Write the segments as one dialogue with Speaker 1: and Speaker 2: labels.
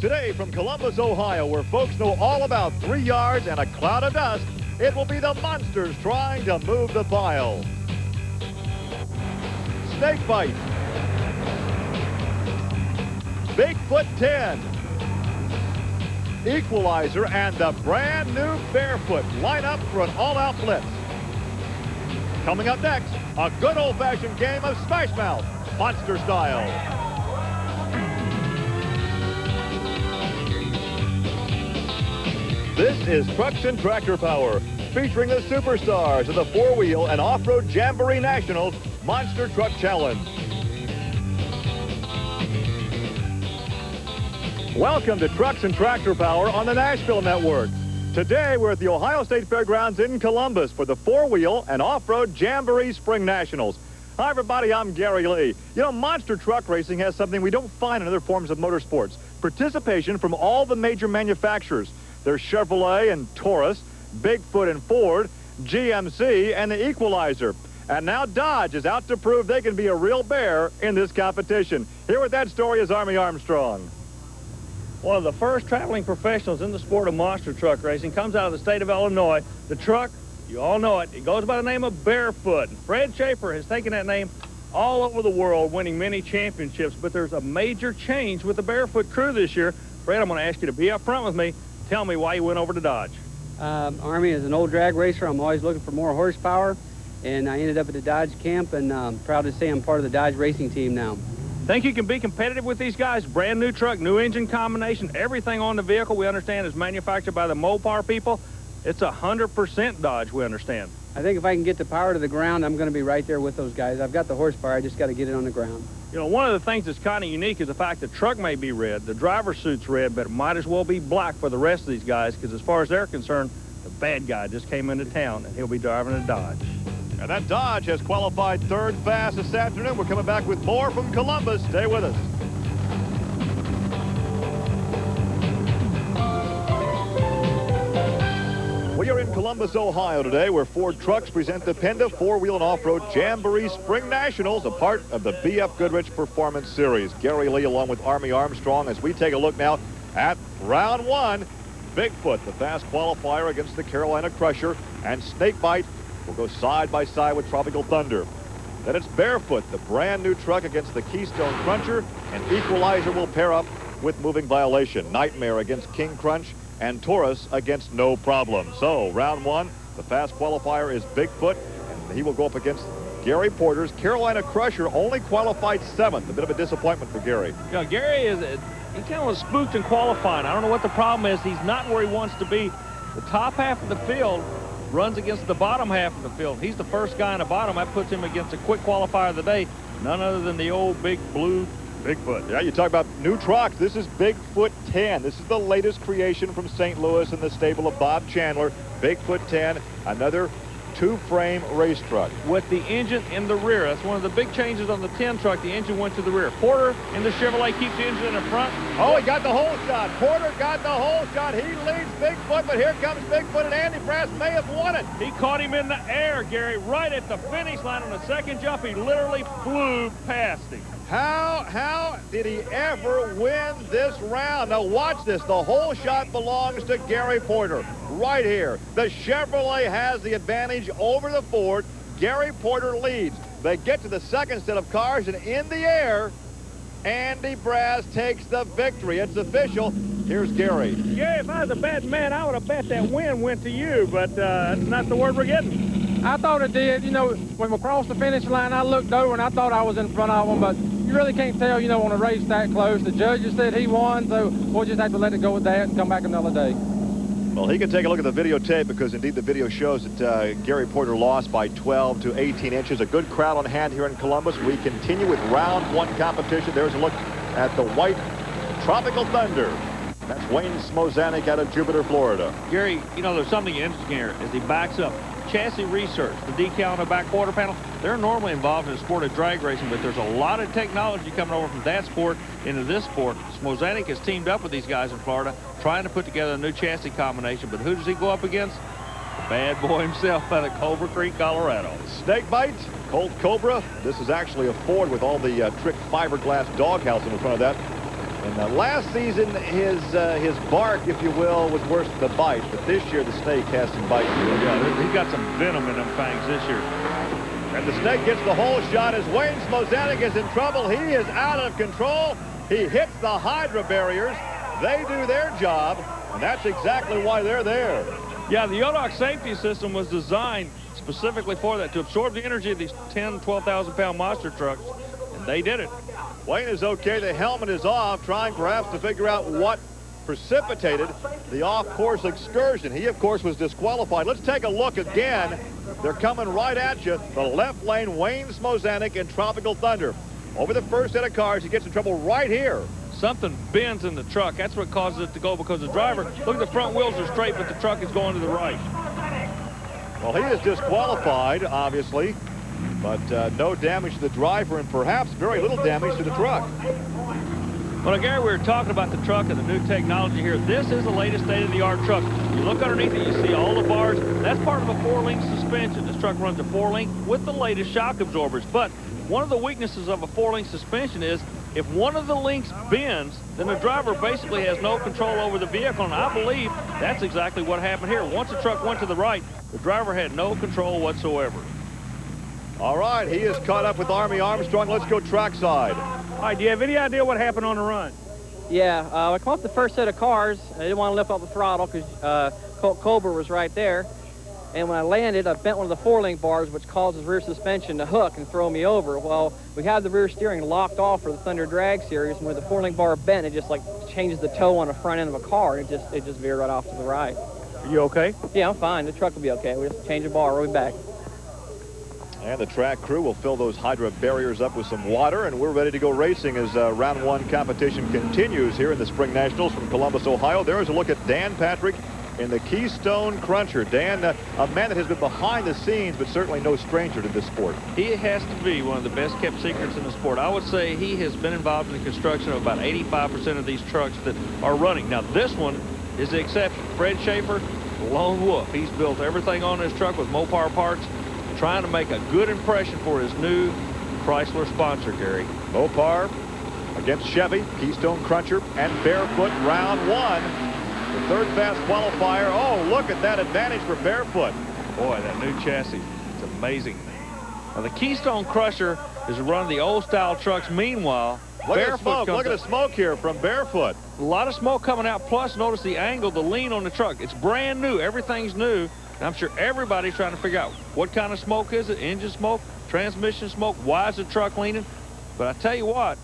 Speaker 1: Today from Columbus, Ohio, where folks know all about 3 yards and a cloud of dust, it will be the monsters trying to move the pile. Snake Bite. Bigfoot 10. Equalizer and the brand new Barefoot line up for an all-out blitz. Coming up next, a good old-fashioned game of Smash Mouth, monster style. This is Trucks and Tractor Power, featuring the superstars of the four-wheel and off-road Jamboree Nationals Monster Truck Challenge. Welcome to Trucks and Tractor Power on the Nashville Network. Today, we're at the Ohio State Fairgrounds in Columbus for the four-wheel and off-road Jamboree Spring Nationals. Hi, everybody, I'm Gary Lee. You know, monster truck racing has something we don't find in other forms of motorsports: participation from all the major manufacturers. There's Chevrolet and Taurus, Bigfoot and Ford, GMC, and the Equalizer. And now Dodge is out to prove they can be a real bear in this competition. Here with that story is Army Armstrong.
Speaker 2: One of the first traveling professionals in the sport of monster truck racing comes out of the state of Illinois. The truck, you all know it, it goes by the name of Barefoot. Fred Schaefer has taken that name all over the world, winning many championships, but there's a major change with the Barefoot crew this year. Fred, I'm going to ask you to be up front with me. Tell me why you went over to Dodge.
Speaker 3: Army is an old drag racer. I'm always looking for more horsepower, and I ended up at the Dodge camp, and I'm proud to say I'm part of the Dodge racing team now.
Speaker 2: Think you can be competitive with these guys? Brand new truck, new engine combination, everything on the vehicle we understand is manufactured by the Mopar people. It's 100% Dodge, we understand.
Speaker 3: I think if I can get the power to the ground, I'm going to be right there with those guys. I've got the horsepower, I just got to get it on the ground.
Speaker 2: You know, one of the things that's kind of unique is the fact the truck may be red, the driver's suit's red, but it might as well be black for the rest of these guys, because as far as they're concerned, the bad guy just came into town, and he'll be driving a Dodge.
Speaker 1: And that Dodge has qualified third fast this afternoon. We're coming back with more from Columbus. Stay with us. We are in Columbus, Ohio today, where Ford trucks present the Penda four-wheel and off-road Jamboree Spring Nationals, a part of the BF Goodrich Performance Series. Gary Lee along with Army Armstrong as we take a look now at round one. Bigfoot, the fast qualifier against the Carolina Crusher, and Snakebite will go side by side with Tropical Thunder. Then it's Barefoot, the brand new truck, against the Keystone Cruncher, and Equalizer will pair up with Moving Violation. NITEMARE against King Crunch, and Taurus against No Problem. So round one, the fast qualifier is Bigfoot, and he will go up against Gary Porter's Carolina Crusher, only qualified 7th. A bit of a disappointment for Gary.
Speaker 2: You know, Gary he kind of was spooked in qualifying. I don't know what the problem is. He's not where he wants to be. The top half of the field runs against the bottom half of the field. He's the first guy in the bottom. That puts him against a quick qualifier of the day, none other than the old big blue Bigfoot.
Speaker 1: Yeah, you talk about new trucks. This is Bigfoot 10. This is the latest creation from St. Louis in the stable of Bob Chandler. Bigfoot 10, another two-frame race truck.
Speaker 2: With the engine in the rear. That's one of the big changes on the 10 truck. The engine went to the rear. Porter in the Chevrolet keeps the engine in the front.
Speaker 1: Oh, he got the whole shot. Porter got the whole shot. He leads Bigfoot, but here comes Bigfoot, and Andy Brass may have won it.
Speaker 2: He caught him in the air, Gary, right at the finish line on the second jump. He literally flew past him.
Speaker 1: How did he ever win this round? Now watch this. The whole shot belongs to Gary Porter right here. The Chevrolet has the advantage over the Ford. Gary Porter leads. They get to the second set of cars, and in the air, Andy Brass takes the victory. It's official. Here's Gary.
Speaker 2: Gary, if I was a betting man, I would have bet that win went to you, but that's not the word we're getting.
Speaker 4: I thought it did. You know, when we crossed the finish line, I looked over and I thought I was in front of them, but you really can't tell, you know, on a race that close. The judges said he won, so we'll just have to let it go with that and come back another day.
Speaker 1: Well, he can take a look at the videotape, because indeed the video shows that Gary Porter lost by 12 to 18 inches. A good crowd on hand here in Columbus. We continue with round one competition. There's a look at the white Tropical Thunder. That's Wayne Smozanik out of Jupiter, Florida.
Speaker 2: Gary, you know, there's something interesting here as he backs up. Chassis research, the decal on the back quarter panel, they're normally involved in the sport of drag racing, but there's a lot of technology coming over from that sport into this sport. Smozanik has teamed up with these guys in Florida, trying to put together a new chassis combination, but who does he go up against? The bad boy himself out of Culver Creek, Colorado.
Speaker 1: Snakebite, Colt Cobra. This is actually a Ford with all the trick fiberglass doghouse in front of that. And last season, his bark, if you will, was worse than the bite. But this year, the snake has some bite.
Speaker 2: Yeah, he's got some venom in them fangs this year.
Speaker 1: And the snake gets the hole shot as Wayne Smozanik is in trouble. He is out of control. He hits the Hydra barriers. They do their job, and that's exactly why they're there.
Speaker 2: Yeah, the Yodoc safety system was designed specifically for that, to absorb the energy of these 10, 12,000-pound monster trucks, and they did it.
Speaker 1: Wayne is okay. The helmet is off, trying perhaps to figure out what precipitated the off-course excursion. He, of course, was disqualified. Let's take a look again. They're coming right at you. The left lane, Wayne Smozanik and Tropical Thunder. Over the first set of cars, he gets in trouble right here.
Speaker 2: Something bends in the truck. That's what causes it to go, because the driver, look at the front wheels are straight, but the truck is going to the right.
Speaker 1: Well, he is disqualified, obviously, but no damage to the driver and perhaps very little damage to the truck.
Speaker 2: Well, Gary, we were talking about the truck and the new technology here. This is the latest state-of-the-art truck. You look underneath it, you see all the bars. That's part of a 4-link suspension. This truck runs a 4-link with the latest shock absorbers. But one of the weaknesses of a 4-link suspension is if one of the links bends, then the driver basically has no control over the vehicle. And I believe that's exactly what happened here. Once the truck went to the right, the driver had no control whatsoever.
Speaker 1: All right, he is caught up with Army Armstrong. Let's go trackside.
Speaker 2: All right, do you have any idea what happened on the run?
Speaker 3: Yeah, I come off the first set of cars. I didn't want to lift up the throttle because Colt Cobra was right there. And when I landed, I bent one of the 4-link bars, which causes rear suspension to hook and throw me over. Well, we had the rear steering locked off for the Thunder Drag Series, and where the 4-link bar bent, it just like changes the toe on the front end of a car, and it just veered right off to the right.
Speaker 2: Are you okay?
Speaker 3: Yeah, I'm fine. The truck will be okay. We just change the bar, we'll be back.
Speaker 1: And the track crew will fill those Hydra barriers up with some water, and we're ready to go racing as round 1 competition continues here in the Spring Nationals from Columbus, Ohio. There's a look at Dan Patrick in the Keystone Cruncher. Dan, a man that has been behind the scenes, but certainly no stranger to this sport.
Speaker 2: He has to be one of the best kept secrets in the sport. I would say he has been involved in the construction of about 85% of these trucks that are running. Now, this one is the exception. Fred Schaefer, lone wolf. He's built everything on this truck with Mopar parts, trying to make a good impression for his new Chrysler sponsor, Gary.
Speaker 1: Mopar against Chevy, Keystone Cruncher, and Barefoot round 1. The third fast qualifier. Oh, look at that advantage for Barefoot.
Speaker 2: Boy, that new chassis, it's amazing. Now, the Keystone Crusher is running the old-style trucks. Meanwhile,
Speaker 1: look at the smoke. Look at the smoke here from Barefoot.
Speaker 2: A lot of smoke coming out. Plus, notice the angle, the lean on the truck. It's brand new. Everything's new. And I'm sure everybody's trying to figure out what kind of smoke is it? Engine smoke? Transmission smoke? Why is the truck leaning? But I tell you what,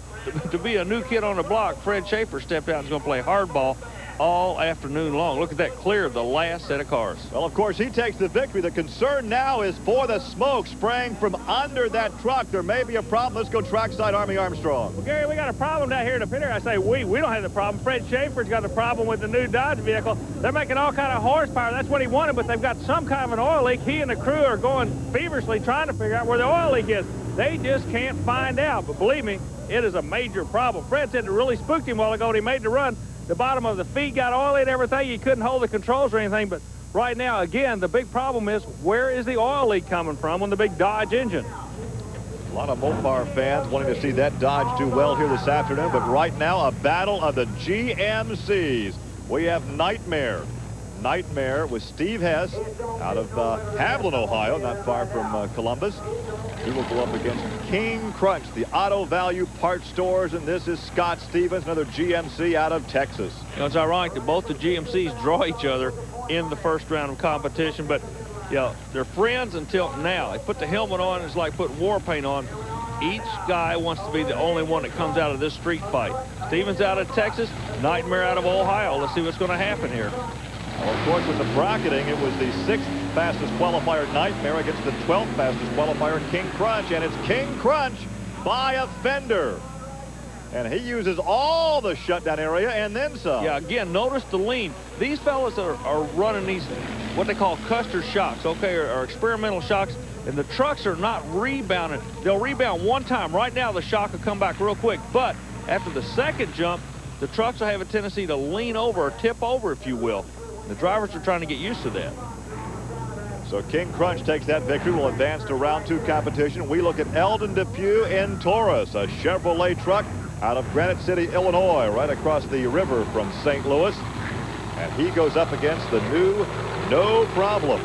Speaker 2: to be a new kid on the block, Fred Schaefer stepped out and is going to play hardball all afternoon long. Look at that, clear of the last set of cars.
Speaker 1: Well, of course, he takes the victory. The concern now is for the smoke spraying from under that truck. There may be a problem. Let's go trackside, Army Armstrong.
Speaker 5: Well, Gary, we got a problem down here in the pit area. I say we don't have the problem. Fred Schaefer's got a problem with the new Dodge vehicle. They're making all kind of horsepower. That's what he wanted, but they've got some kind of an oil leak. He and the crew are going feverishly trying to figure out where the oil leak is. They just can't find out, but believe me, it is a major problem. Fred said it really spooked him a while ago when he made the run. The bottom of the feet got oily and everything. You couldn't hold the controls or anything, but right now, again, the big problem is where is the oil leak coming from on the big Dodge engine?
Speaker 1: A lot of Mopar fans wanting to see that Dodge do well here this afternoon, but right now, a battle of the GMCs. We have NITEMARE. NITEMARE with Steve Hess out of Haviland, Ohio, not far from Columbus. He will go up against King Crunch, the auto value parts stores, and this is Scott Stevens, another GMC out of Texas.
Speaker 2: You know, it's ironic that both the GMCs draw each other in the first round of competition, but you know, they're friends until now. They put the helmet on, it's like putting war paint on. Each guy wants to be the only one that comes out of this street fight. Stevens out of Texas, NITEMARE out of Ohio. Let's see what's going to happen here.
Speaker 1: Well, of course, with the bracketing, it was the 6th fastest qualifier, NITEMARE, against the 12th fastest qualifier, King Crunch. And it's King Crunch by a fender. And he uses all the shutdown area and then some.
Speaker 2: Yeah, again, notice the lean. These fellas are running these, what they call Custer shocks, okay, or experimental shocks. And the trucks are not rebounding. They'll rebound one time. Right now, the shock will come back real quick. But after the second jump, the trucks will have a tendency to lean over or tip over, if you will. The drivers are trying to get used to that.
Speaker 1: So King Crunch takes that victory. Will advance to round 2 competition. We look at Eldon Depew in Taurus, a Chevrolet truck out of Granite City, Illinois, right across the river from St. Louis. And he goes up against the new No Problem.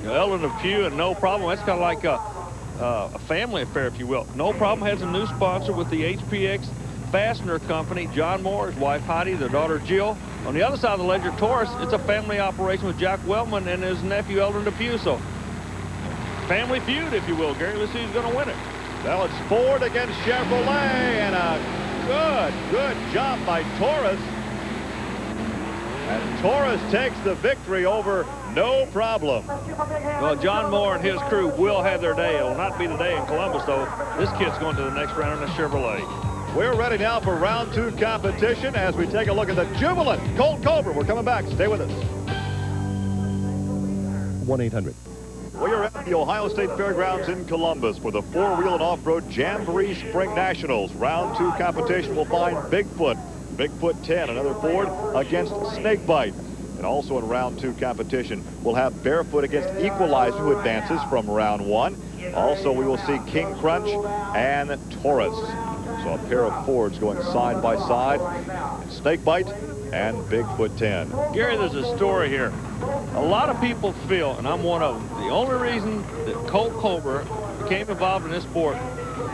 Speaker 2: Eldon Depew and No Problem, that's kind of like a family affair, if you will. No Problem has a new sponsor with the HPX Fastener Company, John Moore, his wife Heidi, their daughter Jill. On the other side of the ledger, Taurus, it's a family operation with Jack Wellman and his nephew Eldon Depew. So, family feud, if you will. Gary, let's see who's going to win it.
Speaker 1: Well, it's Ford against Chevrolet, and a good job by Taurus. And Taurus takes the victory over No Problem.
Speaker 2: Well, John Moore and his crew will have their day. It will not be the day in Columbus, though. This kid's going to the next round in the Chevrolet.
Speaker 1: We're ready now for round 2 competition as we take a look at the jubilant Colt Cobra. We're coming back. Stay with us.
Speaker 6: 1-800.
Speaker 1: We are at the Ohio State Fairgrounds in Columbus for the 4-wheel and off-road Jamboree Spring Nationals. Round 2 competition will find Bigfoot, Bigfoot 10, another Ford against Snakebite. And also in round 2 competition, we'll have Barefoot against Equalizer, who advances from round 1. Also, we will see King Crunch and Taurus. So a pair of Fords going side by side. Snakebite and Bigfoot 10.
Speaker 2: Gary, there's a story here. A lot of people feel, and I'm one of them, the only reason that Colt Cobra became involved in this sport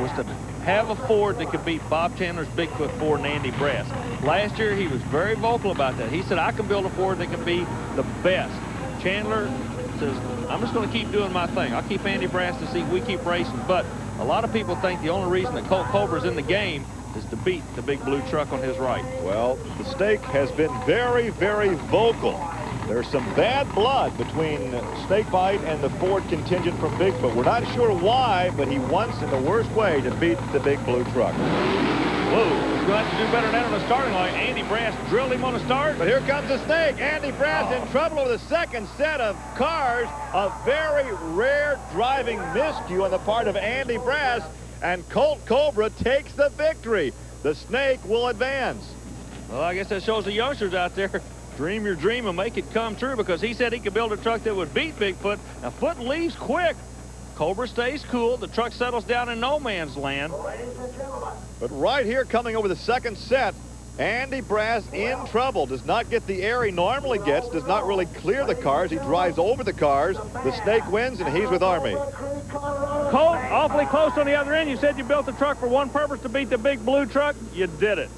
Speaker 2: was to have a Ford that could beat Bob Chandler's Bigfoot Ford and Andy Brass. Last year, he was very vocal about that. He said, I can build a Ford that can be the best. Chandler says, I'm just going to keep doing my thing. I'll keep Andy Brass to see if we keep racing. But a lot of people think the only reason that Colt Cobra's in the game is to beat the big blue truck on his right.
Speaker 1: Well, the stake has been very, very vocal. There's some bad blood between Snakebite and the Ford contingent from Bigfoot. We're not sure why, but he wants in the worst way to beat the big blue truck.
Speaker 2: Whoa, he's going to have to do better than that on the starting line. Andy Brass drilled him on the start.
Speaker 1: But here comes the Snake. Andy Brass in trouble over the second set of cars. A very rare driving miscue on the part of Andy Brass. And Colt Cobra takes the victory. The Snake will advance.
Speaker 2: Well, I guess that shows the youngsters out there. Dream your dream and make it come true, because he said he could build a truck that would beat Bigfoot. Now, Foot leaves quick. Cobra stays cool. The truck settles down in no man's land.
Speaker 1: But right here, coming over the second set, Andy Brass in trouble. Does not get the air he normally gets. Does not really clear the cars. He drives over the cars. The Snake wins, and he's with Army.
Speaker 5: Colt, awfully close on the other end. You said you built the truck for one purpose, to beat the big blue truck. You did it.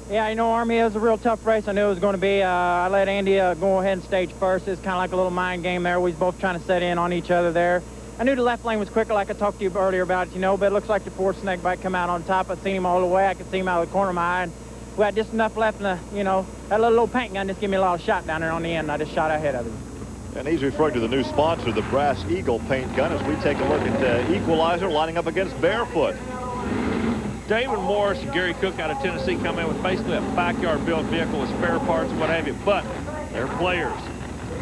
Speaker 3: Yeah, you know, Army, it was a real tough race. I knew it was going to be. I let Andy go ahead and stage first. It's kind of like a little mind game there. We was both trying to set in on each other there. I knew the left lane was quicker, like I talked to you earlier about, you know, but it looks like the Ford Snakebite come out on top. I seen him all the way. I could see him out of the corner of my eye. And we had just enough left in the, you know, that little paint gun just gave me a lot of shot down there on the end. And I just shot ahead of him.
Speaker 1: And he's referring to the new sponsor, the Brass Eagle paint gun, as we take a look at Equalizer lining up against Barefoot.
Speaker 2: David Morris and Gary Cook out of Tennessee come in with basically a backyard-built vehicle with spare parts and what have you, but they're players.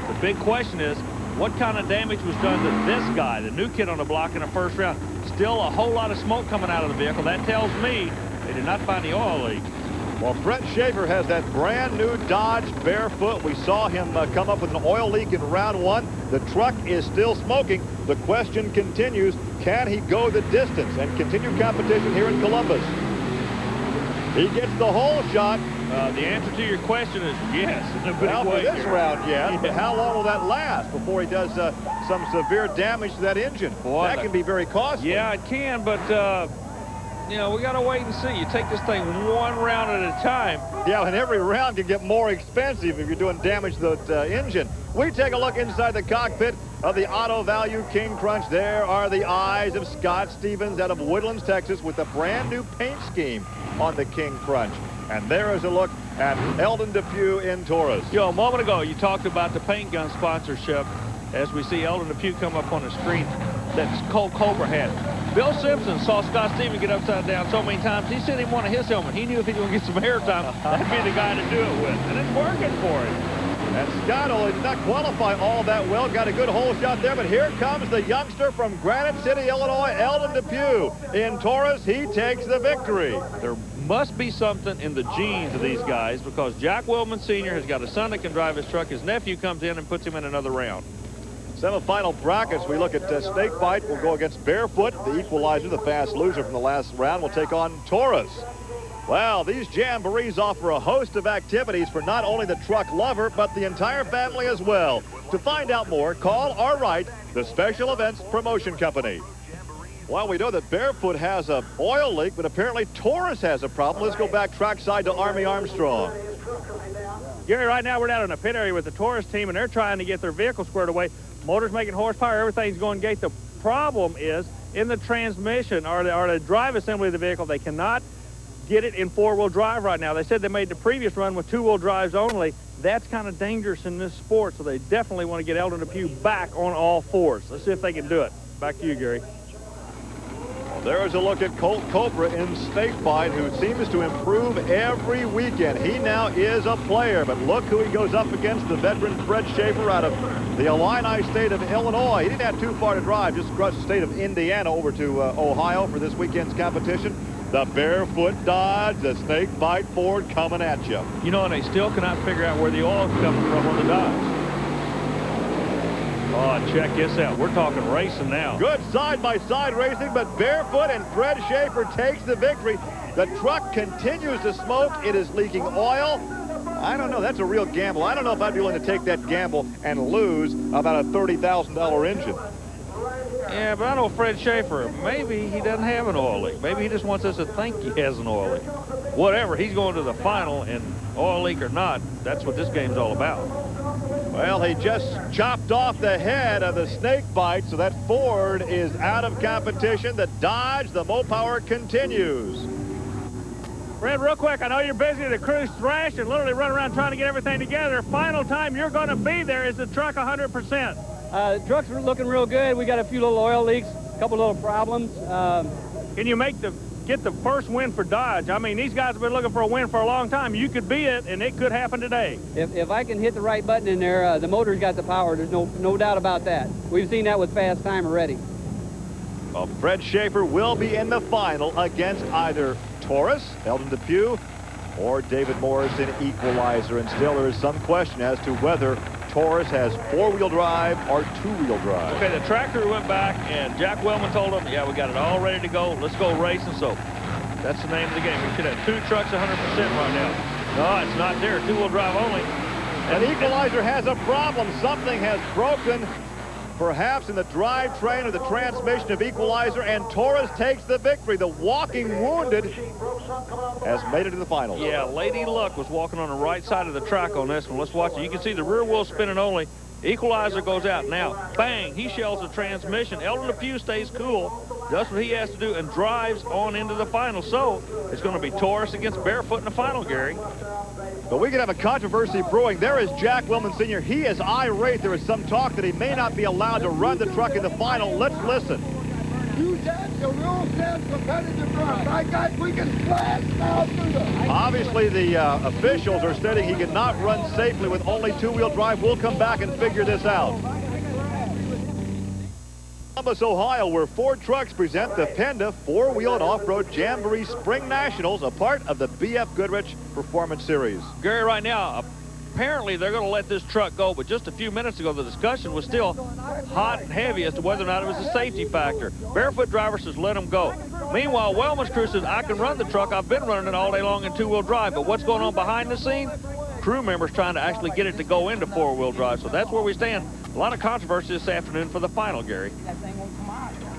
Speaker 2: The big question is, what kind of damage was done to this guy, the new kid on the block in the first round? Still a whole lot of smoke coming out of the vehicle. That tells me they did not find the oil leak.
Speaker 1: Well, Brett Schaefer has that brand new Dodge Barefoot. We saw him come up with an oil leak in round 1. The truck is still smoking. The question continues, can he go the distance and continue competition here in Columbus? He gets the whole shot.
Speaker 2: The answer to your question is yes.
Speaker 1: Well, for this round, yes. But how long will that last before he does some severe damage to that engine?
Speaker 2: Boy,
Speaker 1: that can be very costly.
Speaker 2: Yeah, it can, but you know, we got to wait and see. You take this thing one round at a time.
Speaker 1: Yeah, and every round can get more expensive if you're doing damage to the engine. We take a look inside the cockpit of the Auto Value King Crunch. There are the eyes of Scott Stevens out of Woodlands, Texas, with a brand new paint scheme on the King Crunch. And there is a look at Eldon Depew in Taurus.
Speaker 2: A moment ago, you talked about the paint gun sponsorship. As we see Eldon Depew come up on the screen, that Colt Cobra had. Bill Simpson saw Scott Stevens get upside down so many times, he sent him one of his helmet. He knew if he was going to get some air time, that'd be the guy to do it with. And it's working for him.
Speaker 1: And Scott did not qualify all that well. Got a good hole shot there, but here comes the youngster from Granite City, Illinois, Eldon Depew. In Taurus, he takes the victory.
Speaker 2: There must be something in the genes of these guys, because Jack Wellman Sr. has got a son that can drive his truck. His nephew comes in and puts him in another round.
Speaker 1: Semifinal brackets, we look at Snakebite will go against Barefoot. The Equalizer, the fast loser from the last round, will take on Taurus. Well, these Jamborees offer a host of activities for not only the truck lover, but the entire family as well. To find out more, call or write the Special Events Promotion Company. Well, we know that Barefoot has an oil leak, but apparently Taurus has a problem. Let's go back trackside to Army Armstrong.
Speaker 5: Gary, right now we're down in the pit area with the Taurus team, and they're trying to get their vehicle squared away. Motor's making horsepower, everything's going great. The problem is in the transmission or the drive assembly of the vehicle. They cannot get it in four-wheel drive right now. They said they made the previous run with two-wheel drives only. That's kind of dangerous in this sport, so they definitely want to get Eldon Depew back on all fours. Let's see if they can do it. Back to you, Gary.
Speaker 1: Well, there's a look at Colt Cobra in Snakebite, who seems to improve every weekend. He now is a player, but look who he goes up against, the veteran Fred Schaefer out of the Illini state of Illinois. He didn't have too far to drive, just across the state of Indiana over to Ohio for this weekend's competition. The Barefoot Dodge, the Snakebite Ford coming at you.
Speaker 2: You know, and they still cannot figure out where the oil's coming from on the Dodge. Oh, check this out. We're talking racing now.
Speaker 1: Good side-by-side racing, but Barefoot and Fred Schaefer takes the victory. The truck continues to smoke. It is leaking oil. I don't know. That's a real gamble. I don't know if I'd be willing to take that gamble and lose about a $30,000 engine.
Speaker 2: Yeah, but I know Fred Schaefer, maybe he doesn't have an oil leak. Maybe he just wants us to think he has an oil leak. Whatever, he's going to the final, and oil leak or not, that's what this game's all about.
Speaker 1: Well, he just chopped off the head of the Snakebite, so that Ford is out of competition. The Dodge, the Mopower continues.
Speaker 5: Fred, real quick, I know you're busy. The crew's thrashed and literally running around trying to get everything together. Final time you're going to be there. Is the truck 100%?
Speaker 3: The trucks are looking real good. We got a few little oil leaks, a couple little problems.
Speaker 5: Can you get the first win for Dodge? I mean, these guys have been looking for a win for a long time. You could be it, and it could happen today.
Speaker 3: If I can hit the right button in there, the motor's got the power. There's no doubt about that. We've seen that with Fast Time already.
Speaker 1: Well, Fred Schaefer will be in the final against either Taurus, Eldon Depew, or David Morrison, Equalizer. And still there is some question as to whether Taurus has four-wheel drive or two-wheel drive.
Speaker 2: Okay, the track crew went back, and Jack Wellman told them, yeah, we got it all ready to go. Let's go racing. So that's the name of the game. We should have two trucks 100% right now. No, it's not there. Two-wheel drive only.
Speaker 1: And Equalizer has a problem. Something has broken, perhaps in the drivetrain or the transmission of Equalizer, and Taurus takes the victory. The walking wounded has made it to the final.
Speaker 2: Yeah, Lady Luck was walking on the right side of the track on this one. Let's watch it. You can see the rear wheel spinning only. Equalizer goes out. Now, bang, he shells the transmission. Eldon Depew stays cool, does what he has to do, and drives on into the final. So it's going to be Taurus against Barefoot in the final, Gary.
Speaker 1: But we could have a controversy brewing. There is Jack Wellman Sr. He is irate. There is some talk that he may not be allowed to run the truck in the final. Let's listen.
Speaker 6: You said the rule says competitive run. My guys, we can blast now through them.
Speaker 1: Obviously, the officials are stating he cannot run safely with only two-wheel drive. We'll come back and figure this out. Columbus, Ohio, where Ford trucks present the Penda four-wheel and off-road Jamboree Spring Nationals, a part of the BF Goodrich Performance Series.
Speaker 2: Gary, right now, apparently they're going to let this truck go, but just a few minutes ago, the discussion was still hot and heavy as to whether or not it was a safety factor. Barefoot driver says let them go. Meanwhile, Wellman's crew says, I can run the truck. I've been running it all day long in two-wheel drive, but what's going on behind the scene? Crew members trying to actually get it to go into four-wheel drive, so that's where we stand. A lot of controversy this afternoon for the final, Gary.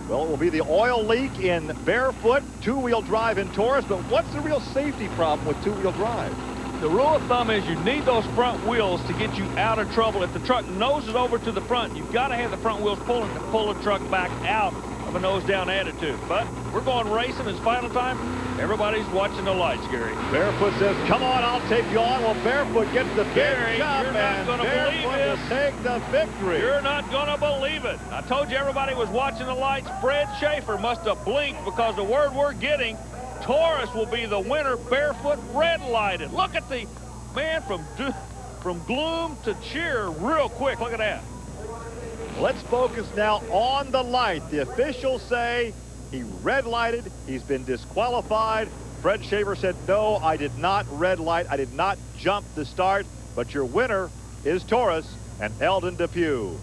Speaker 1: Well, it will be the oil leak in Barefoot, two-wheel drive in Taurus, but what's the real safety problem with two-wheel drive?
Speaker 2: The rule of thumb is you need those front wheels to get you out of trouble. If the truck noses over to the front, you've got to have the front wheels pulling to pull the truck back out of a nose-down attitude. But we're going racing. It's final time. Everybody's watching the lights, Gary.
Speaker 1: Barefoot says, come on, I'll take you on. Well, Barefoot gets the big
Speaker 2: Gary,
Speaker 1: jump,
Speaker 2: you're not gonna believe
Speaker 1: Barefoot
Speaker 2: this.
Speaker 1: will take the victory.
Speaker 2: You're not going to believe it. I told you everybody was watching the lights. Fred Schaefer must have blinked because the word we're getting, Taurus will be the winner. Barefoot red-lighted. Look at the man from gloom to cheer real quick. Look at that.
Speaker 1: Let's focus now on the light. The officials say he red-lighted. He's been disqualified. Fred Schaefer said, no, I did not red light. I did not jump the start. But your winner is Taurus and Eldon Depew.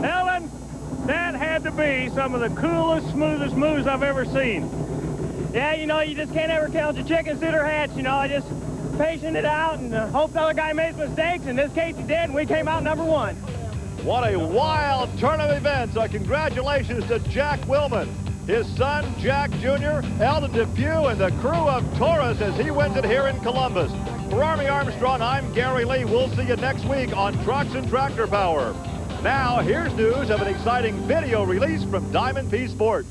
Speaker 5: Ellen, that had to be some of the coolest, smoothest moves I've ever seen.
Speaker 7: Yeah, you know, you just can't ever count your chickens till they're hatched. You know, I just patient it out and hope the other guy makes mistakes. In this case, he did, and we came out number 1.
Speaker 1: What a wild turn of events. Congratulations to Jack Willman, his son, Jack Jr., Eldon Depew, and the crew of Taurus as he wins it here in Columbus. For Army Armstrong, I'm Gary Lee. We'll see you next week on Trucks and Tractor Power. Now, here's news of an exciting video release from Diamond P Sports.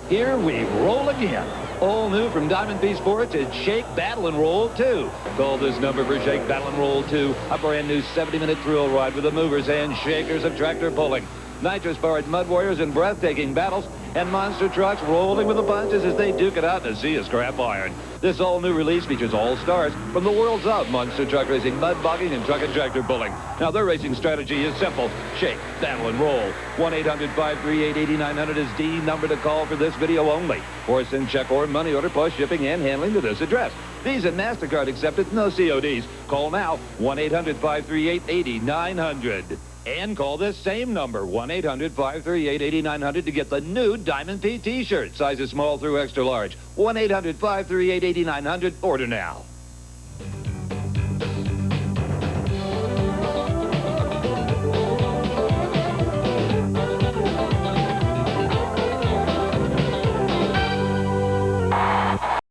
Speaker 8: Here we roll again. All new from Diamond P Sports is Shake, Battle, and Roll 2. Call this number for Shake, Battle, and Roll 2. A brand new 70-minute thrill ride with the movers and shakers of tractor pulling. Nitrous-powered mud warriors in breathtaking battles, and monster trucks rolling with the punches as they duke it out in a sea of scrap iron. This all-new release features all stars from the worlds of monster truck racing, mud bogging, and truck and tractor pulling. Now, their racing strategy is simple. Shake, battle, and roll. 1-800-538-8900 is the number to call for this video only. Or send check or money order plus shipping and handling to this address. Visa and MasterCard accepted, no CODs. Call now, 1-800-538-8900. And call this same number, 1-800-538-8900, to get the new Diamond P T-shirt, sizes small through extra large. 1-800-538-8900. Order now.